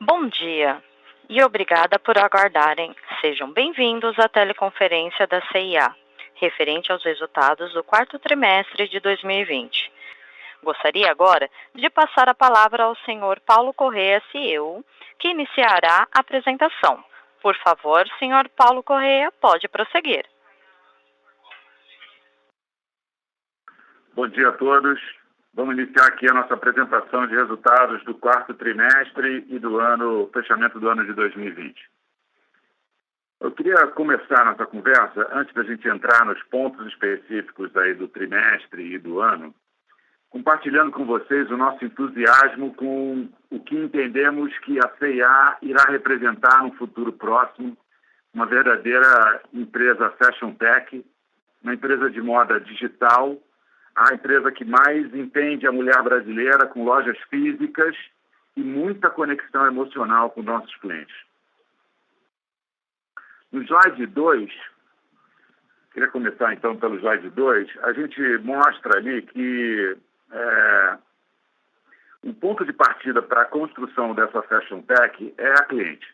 Bom dia e obrigada por aguardarem. Sejam bem-vindos à teleconferência da CIA, referente aos resultados do quarto trimestre de 2020. Gostaria agora de passar a palavra ao senhor Paulo Correa, CEO, que iniciará a apresentação. Por favor, senhor Paulo Correa, pode prosseguir. Bom dia a todos. Vamos iniciar aqui a nossa apresentação de resultados do quarto trimestre e do fechamento do ano de 2020. Eu queria começar nossa conversa, antes da gente entrar nos pontos específicos aí do trimestre e do ano, compartilhando com vocês o nosso entusiasmo com o que entendemos que a CIA irá representar no futuro próximo, uma verdadeira empresa Fashion Tech, uma empresa de moda digital, a empresa que mais entende a mulher brasileira, com lojas físicas e muita conexão emocional com nossos clientes. No slide 2, queria começar então pelo slide 2, a gente mostra ali que o ponto de partida para a construção dessa Fashion Tech é a cliente.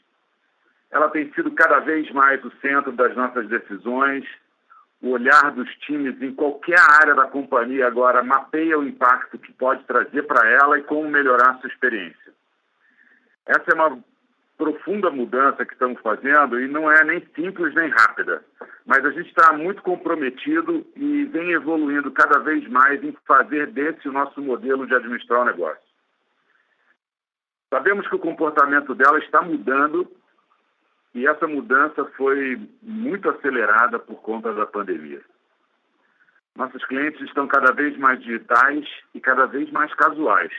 Ela tem sido cada vez mais o centro das nossas decisões. O olhar dos times em qualquer área da companhia agora mapeia o impacto que pode trazer para ela e como melhorar a sua experiência. Essa é uma profunda mudança que estamos fazendo e não é nem simples nem rápida, mas a gente está muito comprometido e vem evoluindo cada vez mais em fazer desse o nosso modelo de administrar o negócio. Sabemos que o comportamento dela está mudando e essa mudança foi muito acelerada por conta da pandemia. Nossos clientes estão cada vez mais digitais e cada vez mais casuais.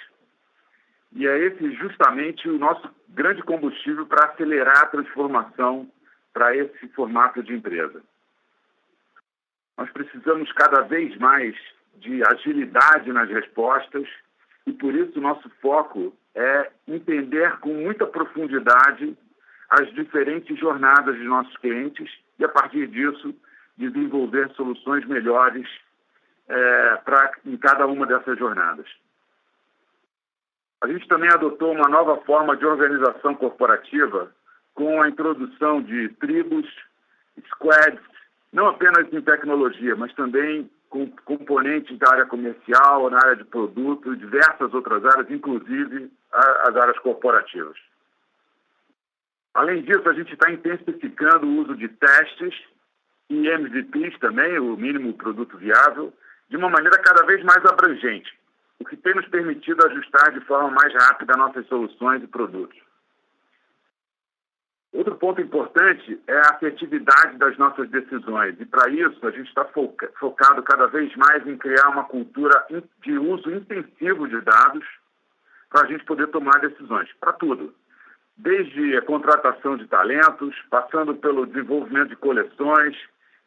E é esse justamente o nosso grande combustível para acelerar a transformação para esse formato de empresa. Nós precisamos cada vez mais de agilidade nas respostas e por isso o nosso foco é entender com muita profundidade as diferentes jornadas de nossos clientes e, a partir disso, desenvolver soluções melhores em cada uma dessas jornadas. A gente também adotou uma nova forma de organização corporativa com a introdução de tribos, squads, não apenas em tecnologia, mas também com componentes da área comercial, na área de produto e diversas outras áreas, inclusive as áreas corporativas. Além disso, a gente está intensificando o uso de testes e MVPs também, o mínimo produto viável, de uma maneira cada vez mais abrangente, o que tem nos permitido ajustar de forma mais rápida nossas soluções e produtos. Outro ponto importante é a assertividade das nossas decisões, e para isso a gente está focado cada vez mais em criar uma cultura de uso intensivo de dados para a gente poder tomar decisões, para tudo. Desde a contratação de talentos, passando pelo desenvolvimento de coleções,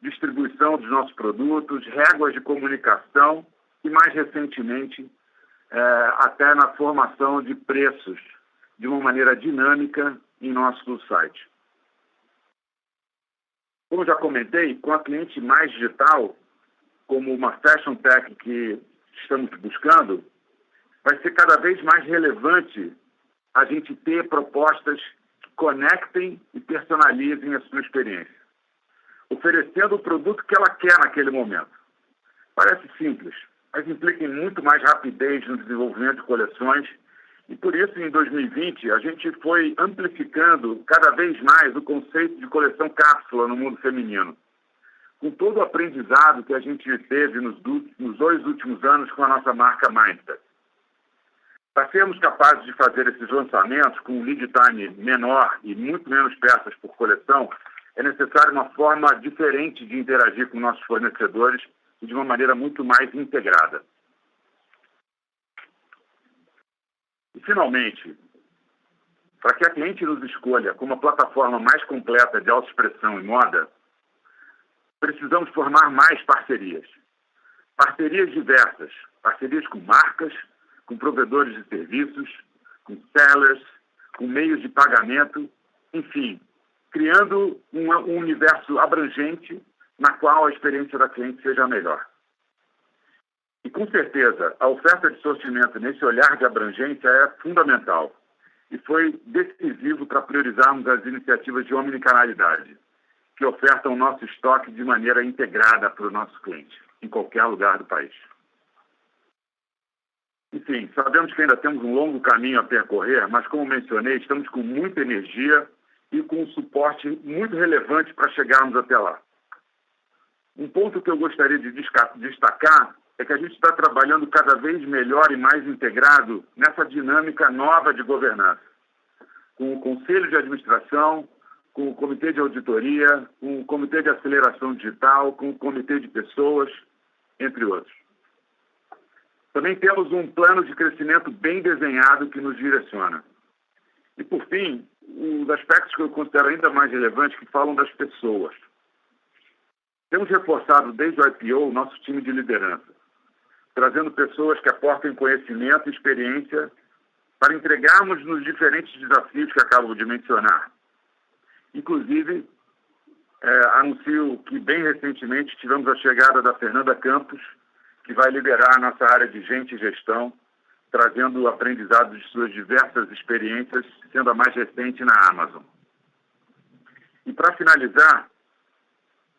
distribuição dos nossos produtos, réguas de comunicação e, mais recentemente, até na formação de preços de uma maneira dinâmica em nosso site. Como já comentei, com a cliente mais digital, como uma Fashion Tech que estamos buscando, vai ser cada vez mais relevante a gente ter propostas que conectem e personalizem a sua experiência, oferecendo o produto que ela quer naquele momento. Parece simples, mas implica em muito mais rapidez no desenvolvimento de coleções e, por isso, em 2020, a gente foi amplificando cada vez mais o conceito de coleção cápsula no mundo feminino, com todo o aprendizado que a gente teve nos 2 últimos anos com a nossa marca Mindset. Para sermos capazes de fazer esses lançamentos com um lead time menor e muito menos peças por coleção, é necessário uma forma diferente de interagir com nossos fornecedores e de uma maneira muito mais integrada. E, finalmente, para que a cliente nos escolha como a plataforma mais completa de autoexpressão e moda, precisamos formar mais parcerias. Parcerias diversas, parcerias com marcas, com provedores de serviços, com sellers, com meios de pagamento, enfim, criando um universo abrangente na qual a experiência da cliente seja a melhor. E, com certeza, a oferta de sortimento nesse olhar de abrangência é fundamental. e foi decisivo para priorizarmos as iniciativas de omnicanalidade, que ofertam o nosso estoque de maneira integrada para o nosso cliente, em qualquer lugar do país. Enfim, sabemos que ainda temos um longo caminho a percorrer, mas, como mencionei, estamos com muita energia e com um suporte muito relevante para chegarmos até lá. Um ponto que eu gostaria de destacar é que a gente está trabalhando cada vez melhor e mais integrado nessa dinâmica nova de governança, com o Conselho de Administração, com o Comitê de Auditoria, com o Comitê de Aceleração Digital, com o Comitê de Pessoas, entre outros. Também temos um plano de crescimento bem desenhado que nos direciona. E, por fim, os aspectos que eu considero ainda mais relevantes que falam das pessoas. Temos reforçado desde o IPO o nosso time de liderança, trazendo pessoas que aportem conhecimento e experiência para entregarmos nos diferentes desafios que acabo de mencionar. Inclusive, anuncio que bem recentemente tivemos a chegada da Fernanda Campos, que vai liderar a nossa área de gente e gestão, trazendo aprendizados de suas diversas experiências, sendo a mais recente na Amazon. E para finalizar,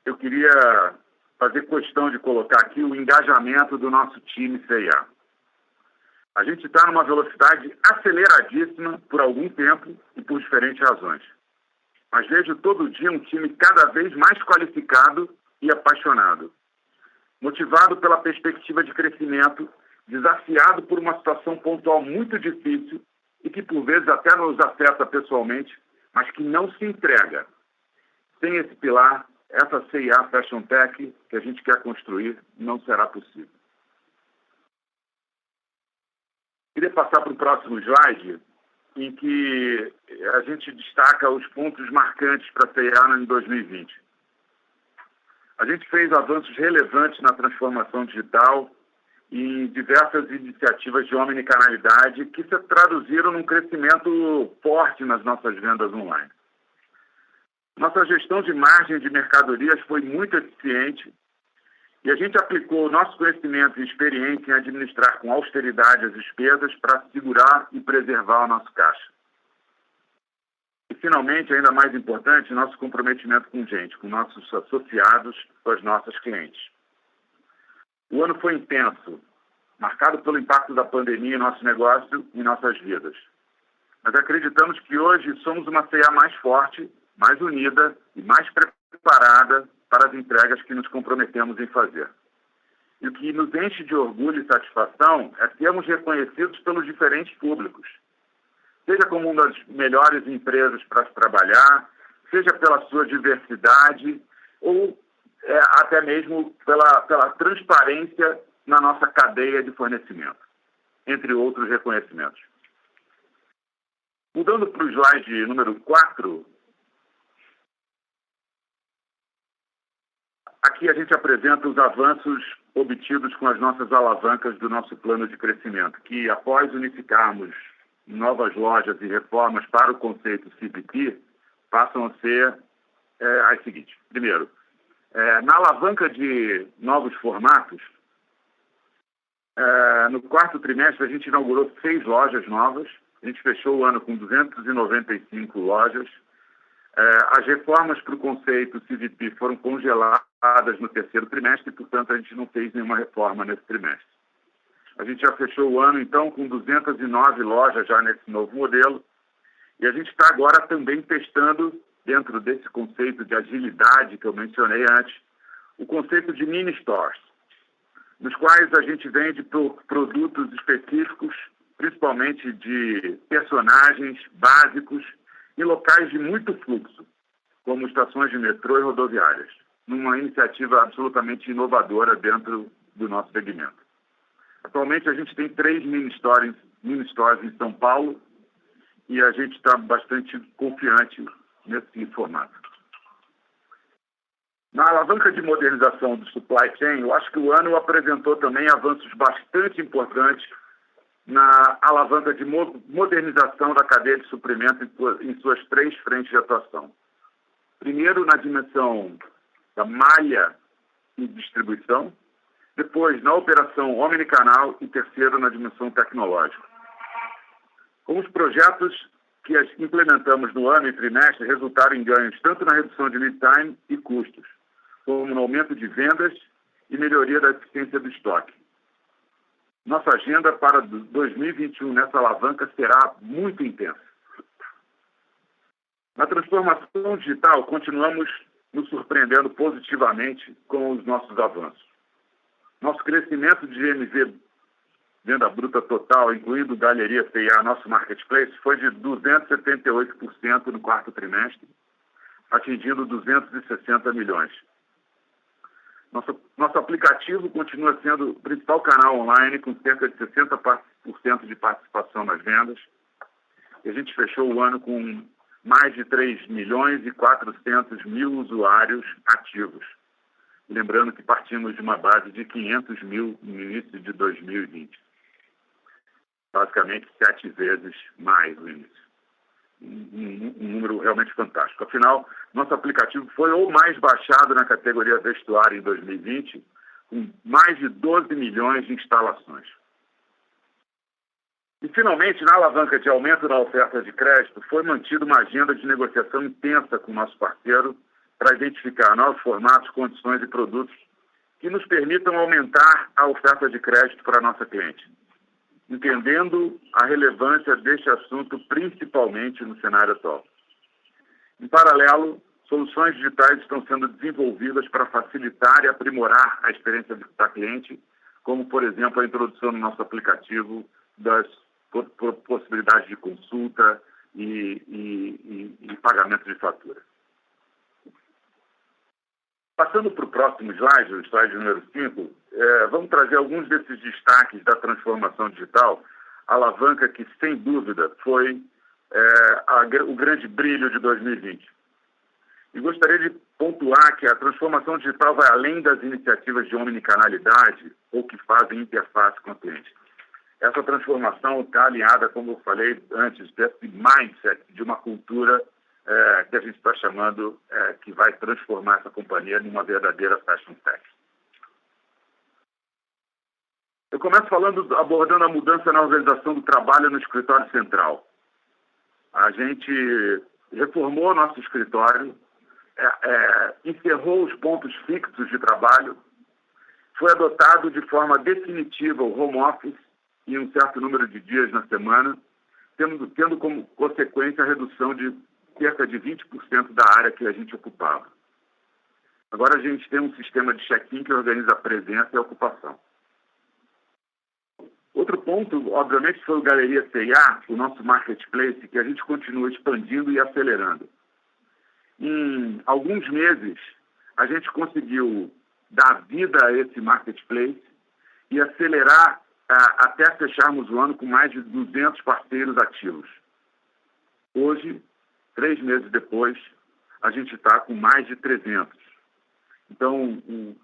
eu queria fazer questão de colocar aqui o engajamento do nosso time CIA. A gente está numa velocidade aceleradíssima por algum tempo e por diferentes razões. Mas vejo todo dia um time cada vez mais qualificado e apaixonado, motivado pela perspectiva de crescimento, desafiado por uma situação pontual muito difícil e que por vezes até nos afeta pessoalmente, mas que não se entrega. Sem esse pilar, essa CIA Fashion Tech que a gente quer construir não será possível. Queria passar para o próximo slide, em que a gente destaca os pontos marcantes para a CIA em 2020. A gente fez avanços relevantes na transformação digital e em diversas iniciativas de omnicanalidade que se traduziram num crescimento forte nas nossas vendas online. Nossa gestão de margem de mercadorias foi muito eficiente e a gente aplicou o nosso conhecimento e experiência em administrar com austeridade as despesas para segurar e preservar o nosso caixa. E, finalmente, ainda mais importante, nosso comprometimento com gente, com nossos associados, com as nossas clientes. O ano foi intenso, marcado pelo impacto da pandemia em nosso negócio e em nossas vidas. Mas acreditamos que hoje somos uma CIA mais forte, mais unida e mais preparada para as entregas que nos comprometemos em fazer. E o que nos enche de orgulho e satisfação é sermos reconhecidos pelos diferentes públicos, seja como uma das melhores empresas para se trabalhar, seja pela sua diversidade ou até mesmo pela transparência na nossa cadeia de fornecimento, entre outros reconhecimentos. Mudando para o slide número 4, aqui a gente apresenta os avanços obtidos com as nossas alavancas do nosso plano de crescimento, que após unificarmos novas lojas e reformas para o conceito CVP, passam a ser as seguintes. Primeiro, na alavanca de novos formatos, no quarto trimestre a gente inaugurou 6 lojas novas, a gente fechou o ano com 295 lojas. As reformas para o conceito CVP foram congeladas no terceiro trimestre e, portanto, a gente não fez nenhuma reforma nesse trimestre. A gente já fechou o ano, então, com 209 lojas já nesse novo modelo. E a gente está agora também testando, dentro desse conceito de agilidade que eu mencionei antes, o conceito de mini stores, nos quais a gente vende produtos específicos, principalmente de personagens básicos, em locais de muito fluxo, como estações de metrô e rodoviárias, numa iniciativa absolutamente inovadora dentro do nosso segmento. Atualmente, a gente tem 3 mini stores em São Paulo e a gente está bastante confiante nesse formato. Na alavanca de modernização do supply chain, eu acho que o ano apresentou também avanços bastante importantes na alavanca de modernização da cadeia de suprimento em suas 3 frentes de atuação. Primeiro, na dimensão da malha e distribuição, depois na operação omnicanal e terceiro na dimensão tecnológica. Com os projetos que as implementamos no ano e trimestre resultaram em ganhos tanto na redução de lead time e custos, como no aumento de vendas e melhoria da eficiência do estoque. Nossa agenda para 2021 nessa alavanca será muito intensa. Na transformação digital, continuamos nos surpreendendo positivamente com os nossos avanços. Nosso crescimento de GMV, venda bruta total, incluindo Galeria C&A, nosso marketplace, foi de 278% no quarto trimestre, atingindo 260 milhões. Nosso aplicativo continua sendo o principal canal online, com cerca de 60% de participação nas vendas. E a gente fechou o ano com mais de 3 milhões e 400 mil usuários ativos. Lembrando que partimos de uma base de 500 mil no início de 2020. Basicamente 7 vezes mais no início. Um número realmente fantástico. Afinal, nosso aplicativo foi o mais baixado na categoria vestuário em 2020, com mais de 12 milhões de instalações. E, finalmente, na alavanca de aumento da oferta de crédito, foi mantida uma agenda de negociação intensa com o nosso parceiro para identificar novos formatos, condições e produtos que nos permitam aumentar a oferta de crédito para a nossa cliente, entendendo a relevância deste assunto, principalmente no cenário atual. Em paralelo, soluções digitais estão sendo desenvolvidas para facilitar e aprimorar a experiência da cliente, como, por exemplo, a introdução no nosso aplicativo das possibilidades de consulta e pagamento de fatura. Passando para o próximo slide, o slide número 5, vamos trazer alguns desses destaques da transformação digital, alavanca que, sem dúvida, foi o grande brilho de 2020. E gostaria de pontuar que a transformação digital vai além das iniciativas de omnicanalidade ou que fazem interface com o cliente. Essa transformação está alinhada, como eu falei antes, desse mindset, de uma cultura que a gente está chamando, que vai transformar essa companhia numa verdadeira fashion tech. Eu começo abordando a mudança na organização do trabalho no escritório central. A gente reformou nosso escritório, encerrou os pontos fixos de trabalho, foi adotado de forma definitiva o home office em um certo número de dias na semana, tendo como consequência a redução de cerca de 20% da área que a gente ocupava. Agora a gente tem um sistema de check-in que organiza a presença e a ocupação. Outro ponto, obviamente, foi o Galeria C&A, o nosso marketplace, que a gente continua expandindo e acelerando. Em alguns meses, a gente conseguiu dar vida a esse marketplace e acelerar até fecharmos o ano com mais de 200 parceiros ativos. Hoje, 3 meses depois, a gente está com mais de 300. Então,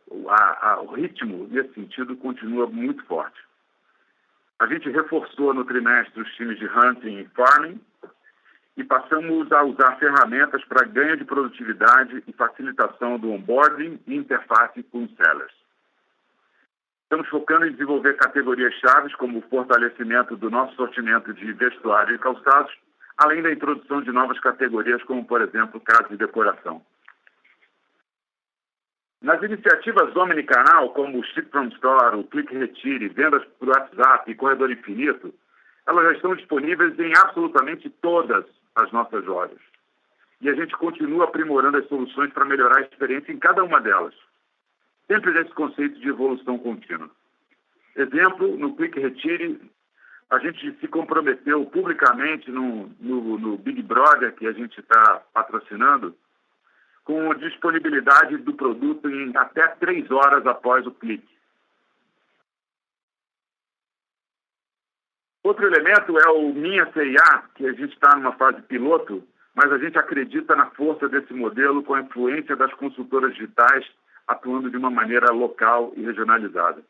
o ritmo, nesse sentido, continua muito forte. A gente reforçou no trimestre os times de hunting e farming e passamos a usar ferramentas para ganho de produtividade e facilitação do onboarding e interface com sellers. Estamos focando em desenvolver categorias chaves, como o fortalecimento do nosso sortimento de vestuário e calçados, além da introdução de novas categorias, como, por exemplo, casa e decoração. Nas iniciativas omnicanal, como o Ship from Store, o Click Retire, vendas por WhatsApp e Corredor Infinito, elas já estão disponíveis em absolutamente todas as nossas lojas. E a gente continua aprimorando as soluções para melhorar a experiência em cada uma delas. Sempre nesse conceito de evolução contínua. Exemplo, no Click Retire, a gente se comprometeu publicamente no Big Brother, que a gente está patrocinando, com a disponibilidade do produto em até 3 horas após o clique. Outro elemento é o Minha C&A, que a gente está numa fase piloto, mas a gente acredita na força desse modelo com a influência das consultoras digitais atuando de uma maneira local e regionalizada.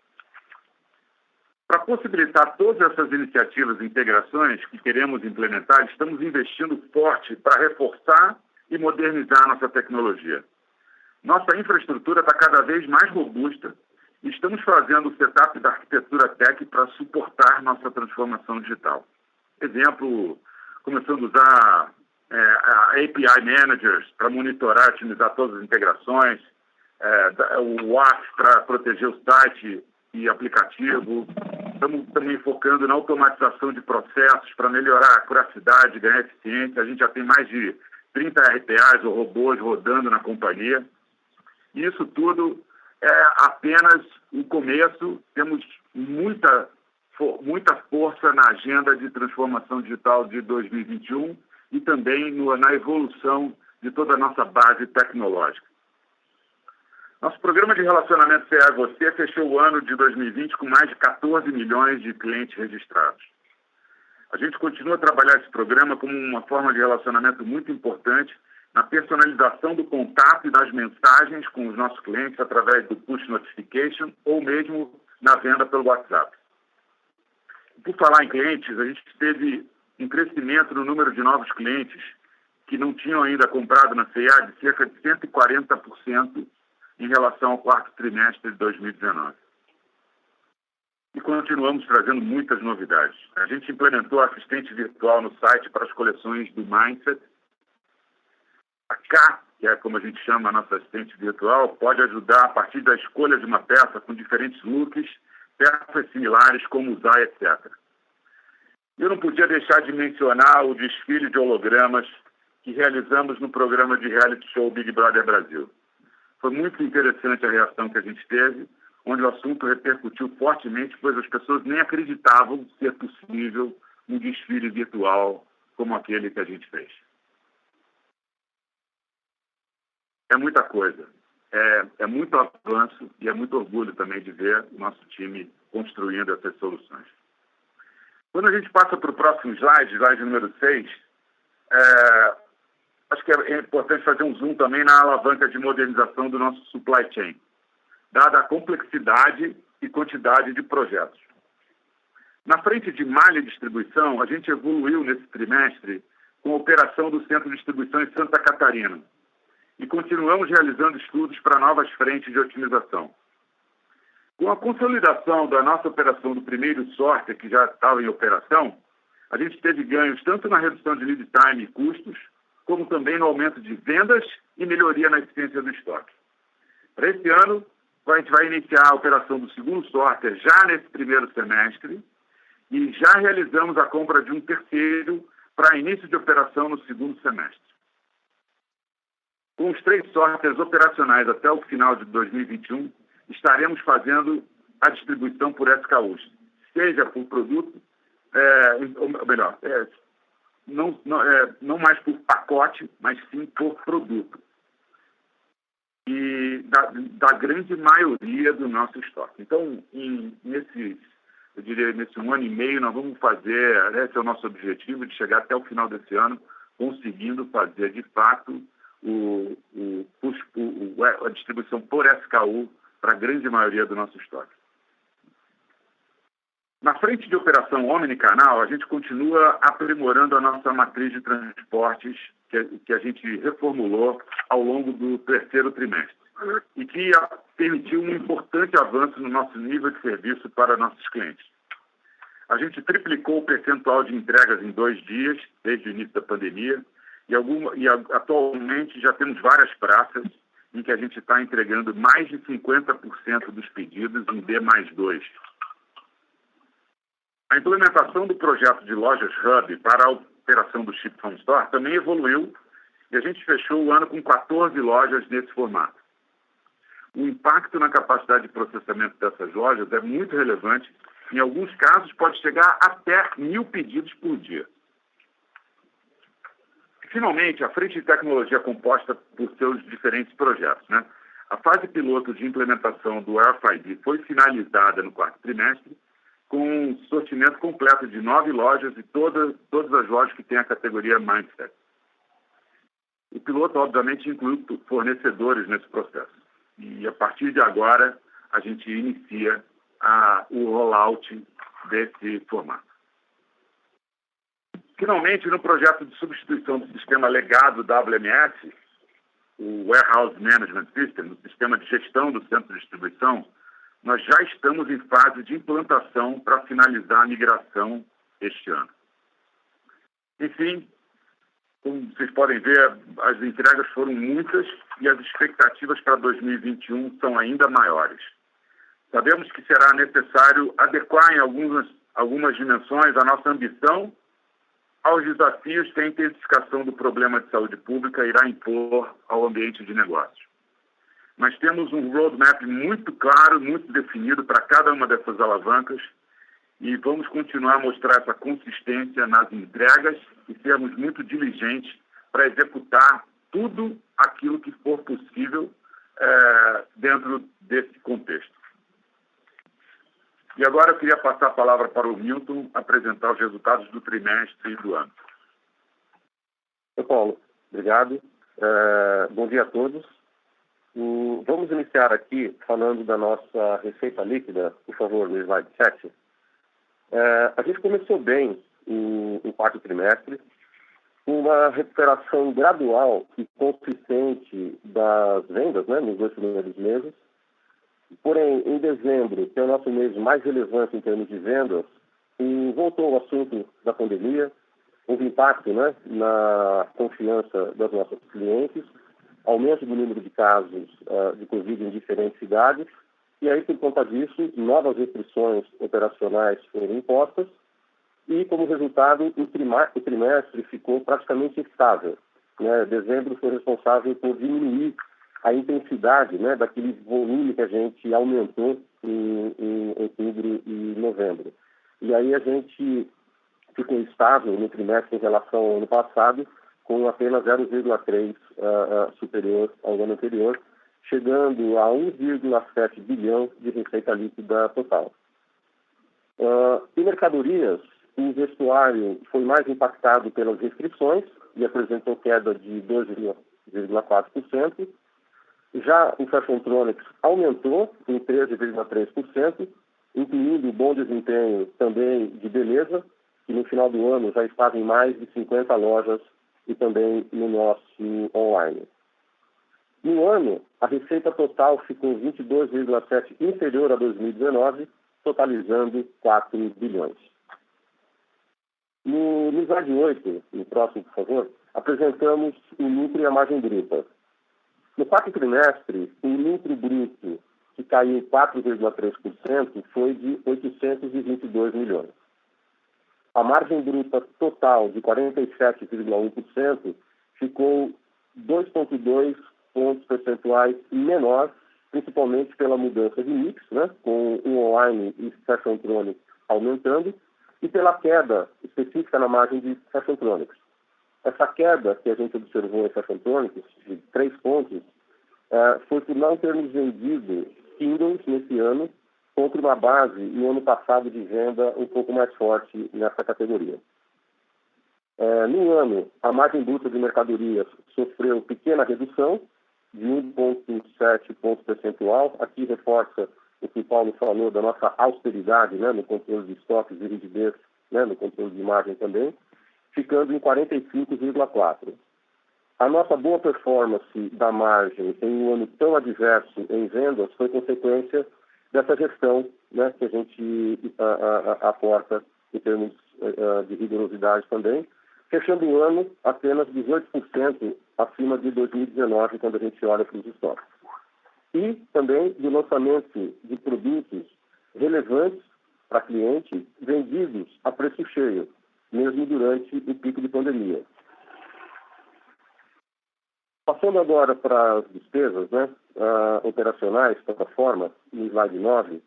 Para possibilitar todas essas iniciativas e integrações que queremos implementar, estamos investindo forte para reforçar e modernizar nossa tecnologia. Nossa infraestrutura está cada vez mais robusta e estamos fazendo o setup da arquitetura tech para suportar nossa transformação digital. Exemplo, começando a usar a API Managers para monitorar e otimizar todas as integrações, o WAF para proteger o site e aplicativo. Estamos também focando na automatização de processos para melhorar a curiosidade, ganhar eficiência. A gente já tem mais de 30 RPAs ou robôs rodando na companhia. E isso tudo é apenas o começo. Temos muita força na agenda de transformação digital de 2021 e também na evolução de toda a nossa base tecnológica. Nosso programa de relacionamento CA Você fechou o ano de 2020 com mais de 14 milhões de clientes registrados. A gente continua a trabalhar esse programa como uma forma de relacionamento muito importante na personalização do contato e das mensagens com os nossos clientes através do push notification ou mesmo na venda pelo WhatsApp. Por falar em clientes, a gente teve um crescimento no número de novos clientes que não tinham ainda comprado na CIA de cerca de 140% em relação ao quarto trimestre de 2019. E continuamos trazendo muitas novidades. A gente implementou assistente virtual no site para as coleções do Mindset. A K, que é como a gente chama a nossa assistente virtual, pode ajudar a partir da escolha de uma peça com diferentes looks, peças similares, como usar, etc. Eu não podia deixar de mencionar o desfile de hologramas que realizamos no programa de reality show Big Brother Brasil. Foi muito interessante a reação que a gente teve, onde o assunto repercutiu fortemente, pois as pessoas nem acreditavam ser possível um desfile virtual como aquele que a gente fez. É muita coisa. É muito avanço e é muito orgulho também de ver o nosso time construindo essas soluções. Quando a gente passa para o próximo slide número 6, acho que é importante fazer um zoom também na alavanca de modernização do nosso supply chain, dada a complexidade e quantidade de projetos. Na frente de malha e distribuição, a gente evoluiu nesse trimestre com a operação do Centro de Distribuição em Santa Catarina e continuamos realizando estudos para novas frentes de otimização. Com a consolidação da nossa operação do primeiro sorter, que já estava em operação, a gente teve ganhos tanto na redução de lead time e custos, como também no aumento de vendas e melhoria na eficiência do estoque. Para esse ano, a gente vai iniciar a operação do segundo sorter já nesse primeiro semestre e já realizamos a compra de um terceiro para início de operação no segundo semestre. Com os 3 sorters operacionais até o final de 2021, estaremos fazendo a distribuição por SKUs, seja por produto, ou melhor, não mais por pacote, mas sim por produto. E da grande maioria do nosso estoque. Então, nesse 1 ano e meio, nós vamos fazer, esse é o nosso objetivo, de chegar até o final desse ano, conseguindo fazer, de fato, a distribuição por SKU para a grande maioria do nosso estoque. Na frente de operação omnicanal, a gente continua aprimorando a nossa matriz de transportes que a gente reformulou ao longo do terceiro trimestre e que permitiu um importante avanço no nosso nível de serviço para nossos clientes. A gente triplicou o percentual de entregas em 2 dias, desde o início da pandemia, e atualmente já temos várias praças em que a gente está entregando mais de 50% dos pedidos em D+2. A implementação do projeto de lojas Hub para a operação do Ship from Store também evoluiu e a gente fechou o ano com 14 lojas nesse formato. O impacto na capacidade de processamento dessas lojas é muito relevante. Em alguns casos, pode chegar até 1.000 pedidos por dia. Finalmente, a frente de tecnologia composta por seus diferentes projetos, né? A fase piloto de implementação do RFID foi finalizada no quarto trimestre, com um sortimento completo de 9 lojas e todas as lojas que têm a categoria Mindset. O piloto, obviamente, inclui fornecedores nesse processo. E, a partir de agora, a gente inicia o rollout desse formato. Finalmente, no projeto de substituição do sistema legado WMS, o Warehouse Management System, o sistema de gestão do centro de distribuição, nós já estamos em fase de implantação para finalizar a migração este ano. Enfim, como vocês podem ver, as entregas foram muitas e as expectativas para 2021 são ainda maiores. Sabemos que será necessário adequar em algumas dimensões a nossa ambição aos desafios que a intensificação do problema de saúde pública irá impor ao ambiente de negócios. Mas temos um roadmap muito claro, muito definido para cada uma dessas alavancas e vamos continuar a mostrar essa consistência nas entregas e sermos muito diligentes para executar tudo aquilo que for possível dentro desse contexto. E agora eu queria passar a palavra para o Milton apresentar os resultados do trimestre e do ano. Paulo, obrigado. Bom dia a todos. Vamos iniciar aqui falando da nossa receita líquida, por favor, no slide 7. A gente começou bem o quarto trimestre, com uma recuperação gradual e consistente das vendas, né, nos 2 primeiros meses. Porém, em dezembro, que é o nosso mês mais relevante em termos de vendas, voltou o assunto da pandemia, houve impacto, né, na confiança das nossas clientes, aumento do número de casos de Covid em diferentes cidades, e aí, por conta disso, novas restrições operacionais foram impostas, e, como resultado, o trimestre ficou praticamente estável, né? Dezembro foi responsável por diminuir a intensidade, né, daquele volume que a gente aumentou em outubro e novembro. E aí a gente ficou estável no trimestre em relação ao ano passado, com apenas 0,3 superior ao ano anterior, chegando a 1,7 bilhão de receita líquida total. Em mercadorias, o vestuário foi mais impactado pelas restrições e apresentou queda de 2,4%. Já o Fashiontronics aumentou em 13,3%, incluindo o bom desempenho também de beleza, que no final do ano já estava em mais de 50 lojas e também no nosso online. No ano, a receita total ficou 22,7% inferior a 2019, totalizando 4 bilhões. No slide 8, no próximo, por favor, apresentamos o lucro e a margem bruta. No quarto trimestre, o lucro bruto, que caiu 4,3%, foi de 822 milhões. A margem bruta total de 47,1% ficou 2,2 pontos percentuais menor, principalmente pela mudança de mix, né, com o online e Fashiontronics aumentando, e pela queda específica na margem de Fashiontronics. Essa queda que a gente observou em Fashiontronics, de 3 pontos, foi por não termos vendido Kindles nesse ano, contra uma base no ano passado de venda um pouco mais forte nessa categoria. No ano, a margem bruta de mercadorias sofreu pequena redução, de 1,7 ponto percentual. Aqui reforça o que o Paulo falou da nossa austeridade, né, no controle de estoques e rigidez, né, no controle de margem também, ficando em 45,4%. A nossa boa performance da margem em um ano tão adverso em vendas foi consequência dessa gestão, né, que a gente aporta em termos de rigorosidade também, fechando o ano apenas 18% acima de 2019, quando a gente olha para os estoques. E também do lançamento de produtos relevantes para cliente, vendidos a preço cheio, mesmo durante o pico de pandemia. Passando agora para as despesas, né, operacionais, plataforma, no slide 9,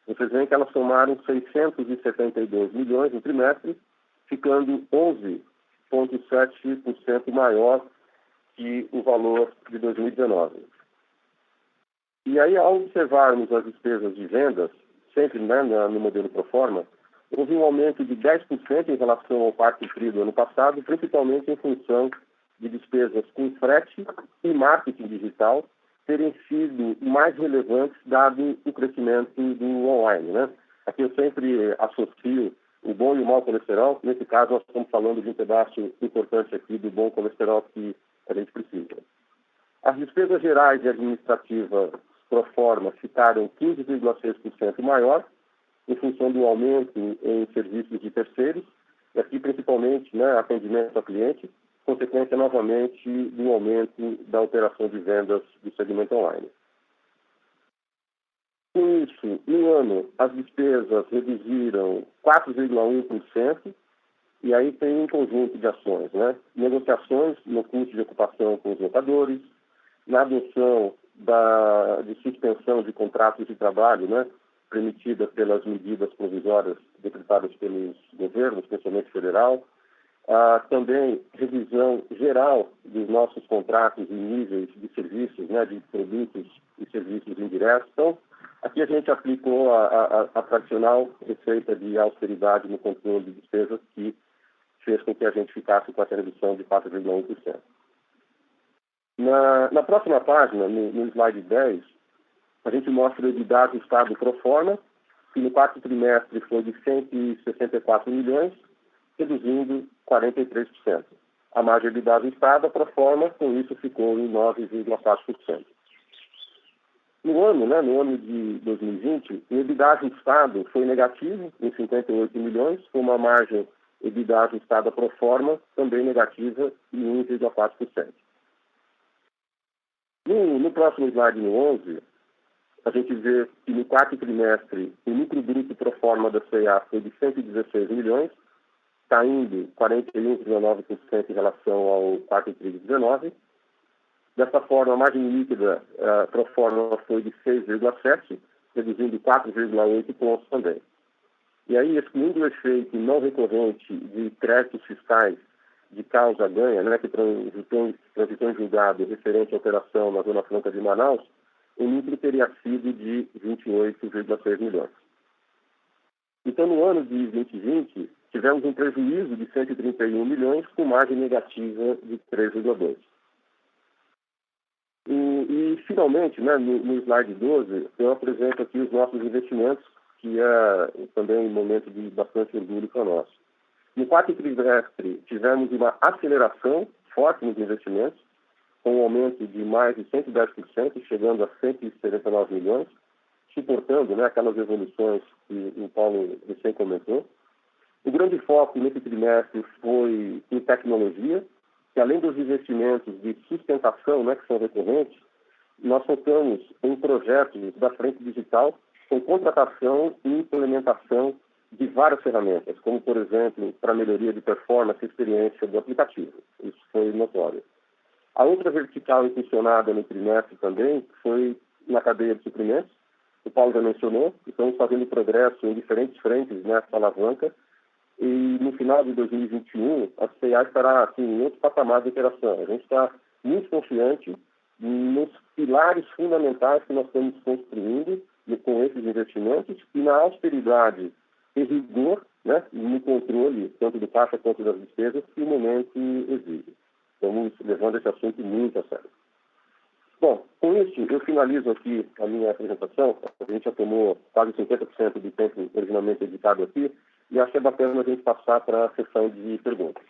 vocês veem que elas somaram 672 milhões no trimestre, ficando 11,7% maior que o valor de 2019. E aí, ao observarmos as despesas de vendas, sempre, né, no modelo pro forma, houve um aumento de 10% em relação ao quarto tri do ano passado, principalmente em função de despesas com frete e marketing digital terem sido mais relevantes dado o crescimento do online, né? Aqui eu sempre associo o bom e o mau colesterol. Nesse caso, nós estamos falando de um pedaço importante aqui do bom colesterol que a gente precisa. As despesas gerais e administrativas pro forma ficaram 15,6% maior, em função do aumento em serviços de terceiros, aqui principalmente, né, atendimento ao cliente, consequência novamente do aumento da operação de vendas do segmento online. Com isso, no ano, as despesas reduziram 4,1%, e aí tem um conjunto de ações, né? Negociações no custo de ocupação com os locadores, na adoção de suspensão de contratos de trabalho, né, permitida pelas medidas provisórias decretadas pelos governos, especialmente federal, também revisão geral dos nossos contratos e níveis de serviços, né, de produtos e serviços indiretos. Então, aqui a gente aplicou a tradicional receita de austeridade no controle de despesas que fez com que a gente ficasse com essa redução de 4,1%. Na próxima página, no slide 10, a gente mostra o EBITDA ajustado pro forma, que no quarto trimestre foi de 164 milhões, reduzindo 43%. A margem de EBITDA ajustada pro forma, com isso, ficou em 9,4%. No ano de 2020, o EBITDA ajustado foi negativo, em 58 milhões, com uma margem EBITDA ajustada pro forma, também negativa, em 1,4%. No próximo slide, no 11, a gente vê que no quarto trimestre o lucro bruto pro forma da C&A foi de 116 milhões, caindo 41,9% em relação ao quarto trimestre de 2019. Dessa forma, a margem líquida pro forma foi de 6,7%, reduzindo 4,8 pontos também. E aí, excluindo o efeito não recorrente de créditos fiscais de causa-ganha, né, que transitou em julgado referente à operação na Zona Franca de Manaus, o lucro teria sido de 28,6 milhões. Então, no ano de 2020, tivemos um prejuízo de 131 milhões, com margem negativa de 3,2%. E finalmente, né, no slide 12, eu apresento aqui os nossos investimentos, que é também um momento de bastante orgulho para nós. No quarto trimestre, tivemos uma aceleração forte nos investimentos, com um aumento de mais de 110%, chegando a 179 milhões, suportando, né, aquelas evoluções que o Paulo recém comentou. O grande foco nesse trimestre foi em tecnologia, que além dos investimentos de sustentação, né, que são recorrentes, nós focamos em projetos da frente digital com contratação e implementação de várias ferramentas, como, por exemplo, para melhoria de performance e experiência do aplicativo. Isso foi notório. A outra vertical impulsionada no trimestre também foi na cadeia de suprimentos. O Paulo já mencionou, estamos fazendo progresso em diferentes frentes nessa alavanca, e no final de 2021, a C&A estará assim, em outro patamar de operação. A gente está muito confiante nos pilares fundamentais que nós estamos construindo com esses investimentos e na austeridade e rigor, né, no controle tanto do caixa quanto das despesas que o momento exige. Estamos levando esse assunto muito a sério. Bom, com isso, eu finalizo aqui a minha apresentação. A gente já tomou quase 50% do tempo originalmente dedicado aqui e acho que é bacana a gente passar para a sessão de perguntas.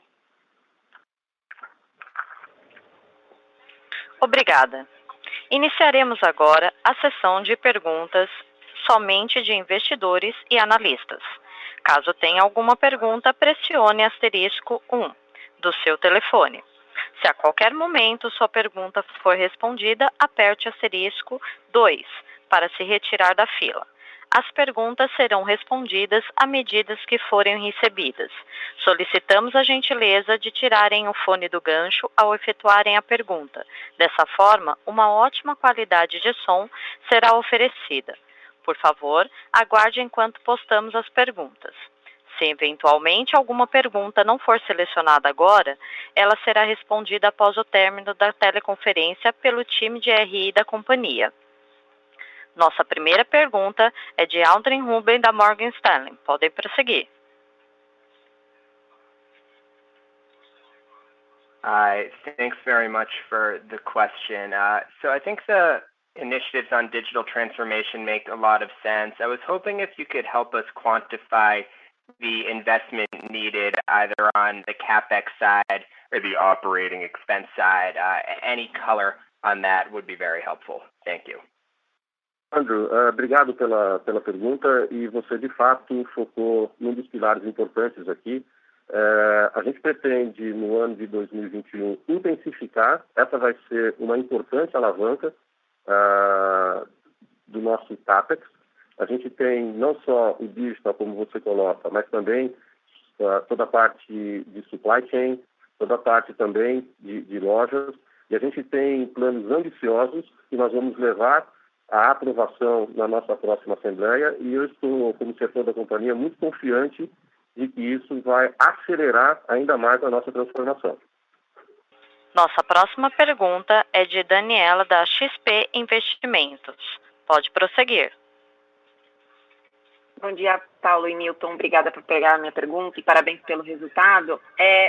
Obrigada. Iniciaremos agora a sessão de perguntas somente de investidores e analistas. Caso tenha alguma pergunta, pressione asterisco 1 do seu telefone. Se a qualquer momento sua pergunta for respondida, aperte asterisco 2 para se retirar da fila. As perguntas serão respondidas à medida que forem recebidas. Solicitamos a gentileza de tirarem o fone do gancho ao efetuarem a pergunta. Dessa forma, uma ótima qualidade de som será oferecida. Por favor, aguarde enquanto postamos as perguntas. Se eventualmente alguma pergunta não for selecionada agora, ela será respondida após o término da teleconferência pelo time de RI da companhia. Nossa primeira pergunta é de Aldrin Ruben, da Morgan Stanley. Podem prosseguir. Thanks very much for the question. So I think the initiatives on digital transformation make a lot of sense. I was hoping if you could help us quantify the investment needed either on the CapEx side or the operating expense side. Any color on that would be very helpful. Thank you. Andrew, obrigado pela pergunta, e você de fato focou num dos pilares importantes aqui, A gente pretende, no ano de 2021, intensificar. Essa vai ser uma importante alavanca do nosso CAPEX. A gente tem não só o digital, como você coloca, mas também toda a parte de supply chain, toda a parte também de lojas. E a gente tem planos ambiciosos que nós vamos levar à aprovação na nossa próxima Assembleia. E eu estou, como setor da companhia, muito confiante de que isso vai acelerar ainda mais a nossa transformação. Nossa próxima pergunta é de Daniela, da XP Investimentos. Pode prosseguir. Bom dia, Paulo e Milton. Obrigada por pegar a minha pergunta e parabéns pelo resultado.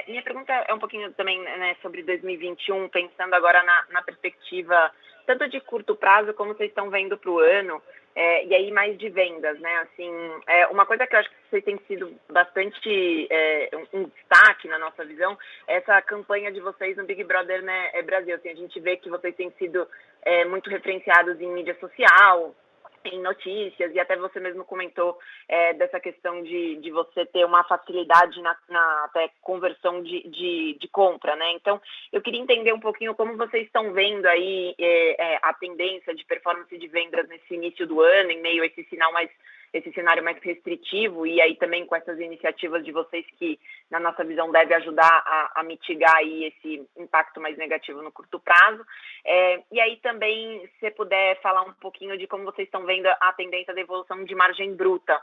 Minha pergunta é um pouquinho também, né, sobre 2021, pensando agora na perspectiva tanto de curto prazo como vocês estão vendo para o ano, e aí mais de vendas, né? Assim, uma coisa que eu acho que vocês têm sido bastante um destaque na nossa visão é essa campanha de vocês no Big Brother, né, Brasil. Assim, a gente vê que vocês têm sido muito referenciados em mídia social, em notícias, e até você mesmo comentou dessa questão de você ter uma facilidade na até conversão de compra, né? Então, eu queria entender um pouquinho como vocês estão vendo aí a tendência de performance de vendas nesse início do ano, em meio a esse cenário mais restritivo, e aí também com essas iniciativas de vocês que, na nossa visão, deve ajudar a mitigar aí esse impacto mais negativo no curto prazo. E aí também, se você puder falar um pouquinho de como vocês estão vendo a tendência da evolução de margem bruta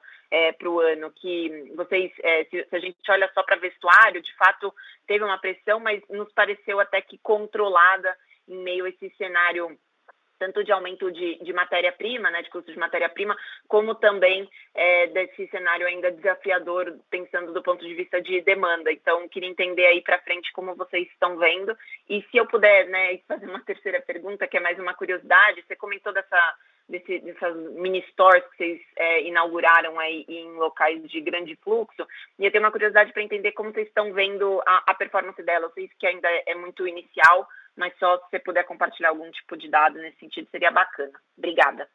para o ano, que vocês, se a gente olha só para vestuário, de fato teve uma pressão, mas nos pareceu até que controlada em meio a esse cenário tanto de aumento de matéria-prima, né, de custo de matéria-prima, como também desse cenário ainda desafiador, pensando do ponto de vista de demanda. Então, queria entender aí para frente como vocês estão vendo. E se eu puder, né, fazer uma terceira pergunta, que é mais uma curiosidade, você comentou dessas mini stores que vocês inauguraram aí em locais de grande fluxo, e eu tenho uma curiosidade para entender como vocês estão vendo a performance dela. Eu sei que ainda é muito inicial, mas só se você puder compartilhar algum tipo de dado nesse sentido, seria bacana. Obrigada.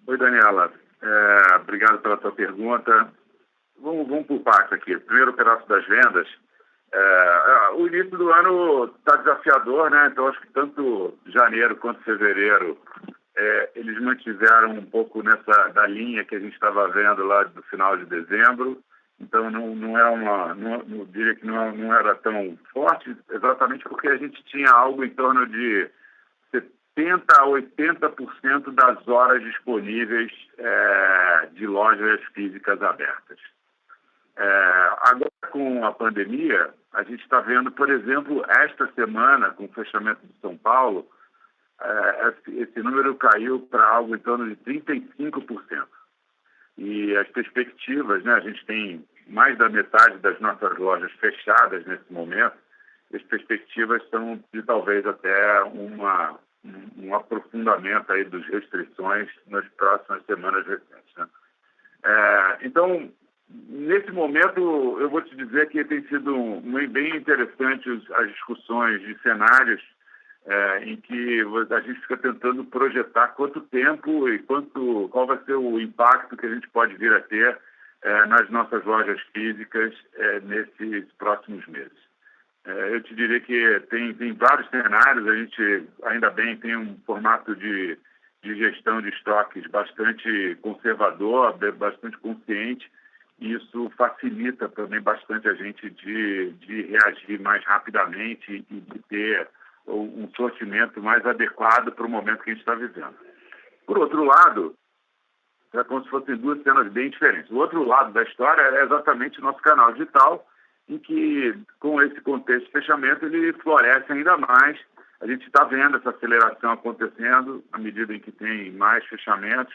Oi, Daniela. Obrigado pela tua pergunta. Vamos por partes aqui. Primeiro, o pedaço das vendas. O início do ano está desafiador, né? Então, acho que tanto janeiro quanto fevereiro eles mantiveram um pouco da linha que a gente estava vendo lá do final de dezembro. Então, não diria que não era tão forte, exatamente porque a gente tinha algo em torno de 70% a 80% das horas disponíveis de lojas físicas abertas. Agora, com a pandemia, a gente está vendo, por exemplo, esta semana, com o fechamento de São Paulo, esse número caiu para algo em torno de 35%. E as perspectivas, né, a gente tem mais da metade das nossas lojas fechadas nesse momento, e as perspectivas são de talvez até um aprofundamento aí das restrições nas próximas semanas recentes, né? Então, nesse momento, eu vou te dizer que tem sido bem interessante as discussões de cenários em que a gente fica tentando projetar quanto tempo e qual vai ser o impacto que a gente pode vir a ter nas nossas lojas físicas nesses próximos meses. Eu te diria que tem vários cenários, a gente ainda bem tem um formato de gestão de estoques bastante conservador, bastante consciente, e isso facilita também bastante a gente de reagir mais rapidamente e de ter um sortimento mais adequado para o momento que a gente está vivendo. Por outro lado, é como se fossem duas cenas bem diferentes. O outro lado da história é exatamente o nosso canal digital, em que, com esse contexto de fechamento, ele floresce ainda mais. A gente está vendo essa aceleração acontecendo à medida em que tem mais fechamentos,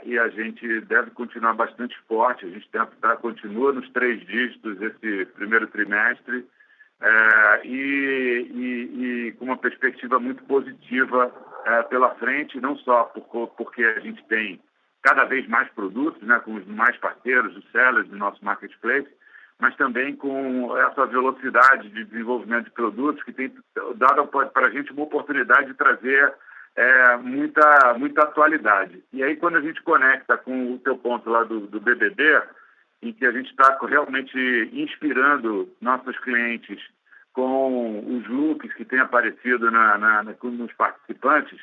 e a gente deve continuar bastante forte. A gente continua nos 3 dígitos esse primeiro trimestre, e com uma perspectiva muito positiva pela frente, não só porque a gente tem cada vez mais produtos, né, com os mais parceiros, os sellers do nosso marketplace, mas também com essa velocidade de desenvolvimento de produtos que tem dado para a gente uma oportunidade de trazer muita atualidade. E aí, quando a gente conecta com o teu ponto lá do BBB, em que a gente está realmente inspirando nossos clientes com os looks que têm aparecido nos participantes,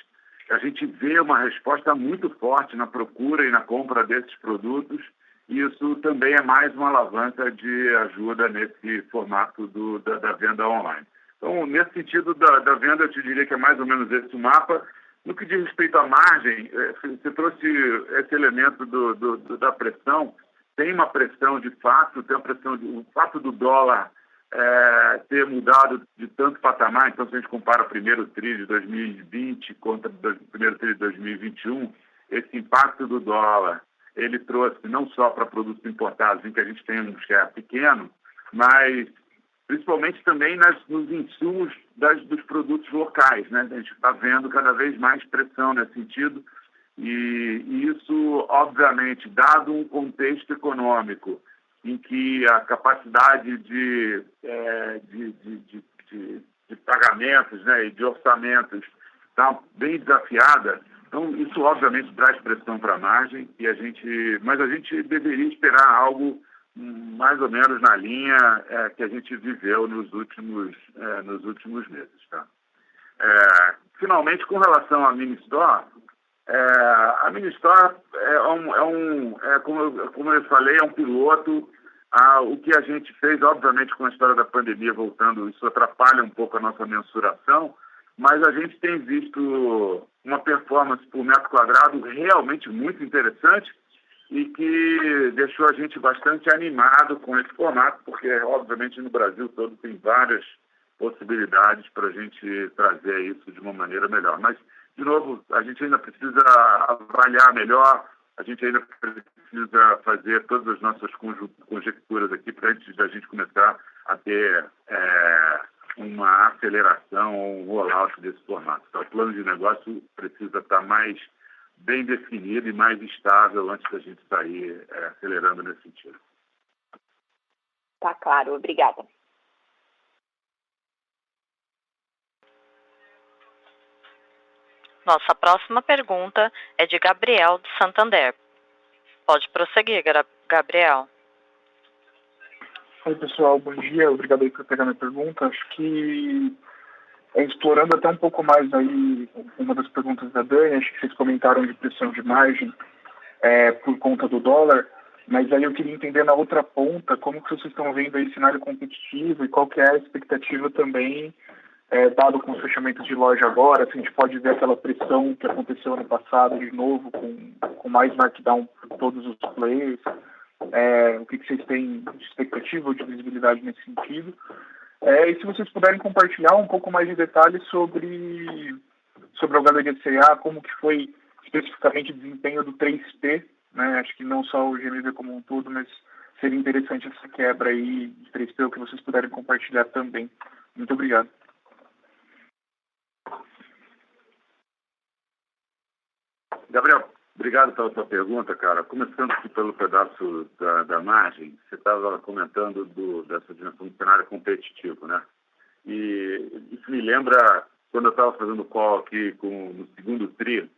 a gente vê uma resposta muito forte na procura e na compra desses produtos, e isso também é mais uma alavanca de ajuda nesse formato da venda online. Então, nesse sentido da venda, eu te diria que é mais ou menos esse o mapa. No que diz respeito à margem, você trouxe esse elemento da pressão. Tem uma pressão de fato, tem uma pressão o fato do dólar ter mudado de tanto patamar. Então, se a gente compara o primeiro TRI de 2020 contra o primeiro TRI de 2021, esse impacto do dólar, ele trouxe não só para produtos importados, em que a gente tem um share pequeno, mas principalmente também nos insumos dos produtos locais, né? A gente está vendo cada vez mais pressão nesse sentido, e isso, obviamente, dado um contexto econômico em que a capacidade de pagamentos, né, e de orçamentos está bem desafiada, então isso obviamente traz pressão para a margem, mas a gente deveria esperar algo mais ou menos na linha que a gente viveu nos últimos meses. Tá? Finalmente, com relação à Ministore, a Ministore como eu falei, é um piloto. O que a gente fez, obviamente, com a história da pandemia voltando, isso atrapalha um pouco a nossa mensuração, mas a gente tem visto uma performance por metro quadrado realmente muito interessante, e que deixou a gente bastante animado com esse formato, porque, obviamente, no Brasil todo tem várias possibilidades para a gente trazer isso de uma maneira melhor. Mas, de novo, a gente ainda precisa avaliar melhor, a gente ainda precisa fazer todas as nossas conjecturas aqui para antes da gente começar a ter uma aceleração ou um rollout desse formato. Então, o plano de negócio precisa estar mais bem definido e mais estável antes da gente sair acelerando nesse sentido. Tá claro, obrigada. Nossa próxima pergunta é de Gabriel, de Santander. Pode prosseguir, Gabriel. Oi, pessoal, bom dia. Obrigado aí por pegar minha pergunta. Acho que, explorando até um pouco mais aí uma das perguntas da Dani, acho que vocês comentaram de pressão de margem por conta do dólar, mas aí eu queria entender na outra ponta como que vocês estão vendo aí cenário competitivo e qual que é a expectativa também, dado com os fechamentos de loja agora, se a gente pode ver aquela pressão que aconteceu ano passado de novo, com mais markdown por todos os players. O que vocês têm de expectativa ou de visibilidade nesse sentido? E se vocês puderem compartilhar um pouco mais de detalhes sobre a Galeria C&A, como que foi especificamente o desempenho do 3P, né? Acho que não só o GMV como um todo, mas seria interessante essa quebra aí de 3P, o que vocês puderem compartilhar também. Muito obrigado. Gabriel, obrigado pela sua pergunta, cara. Começando aqui pelo pedaço da margem, você estava comentando dessa dimensão do cenário competitivo, né? E isso me lembra quando eu estava fazendo call aqui no segundo TRI,